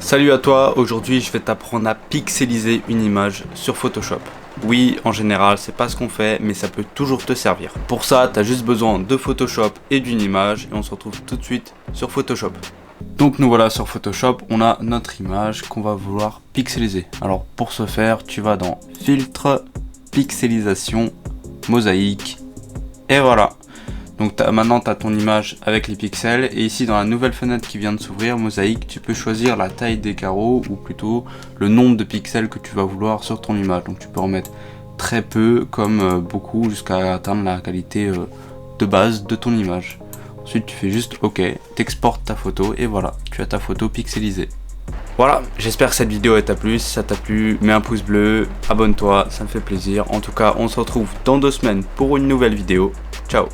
Salut à toi, aujourd'hui je vais t'apprendre à pixeliser une image sur Photoshop. Oui, en général c'est pas ce qu'on fait, mais ça peut toujours te servir. Pour ça, tu as juste besoin de Photoshop et d'une image et on se retrouve tout de suite sur Photoshop. Donc nous voilà sur Photoshop, on a notre image qu'on va vouloir pixeliser. Alors pour ce faire, tu vas dans Filtre, Pixelisation, Mosaïque, et voilà. Donc maintenant tu as ton image avec les pixels et ici dans la nouvelle fenêtre qui vient de s'ouvrir, Mosaïque, tu peux choisir la taille des carreaux ou plutôt le nombre de pixels que tu vas vouloir sur ton image. Donc tu peux en mettre très peu comme beaucoup jusqu'à atteindre la qualité de base de ton image. Ensuite tu fais juste OK, t'exportes ta photo et voilà, tu as ta photo pixelisée. Voilà, j'espère que cette vidéo t'a plu. Si ça t'a plu, mets un pouce bleu, abonne-toi, ça me fait plaisir. En tout cas, on se retrouve dans 2 semaines pour une nouvelle vidéo. Ciao!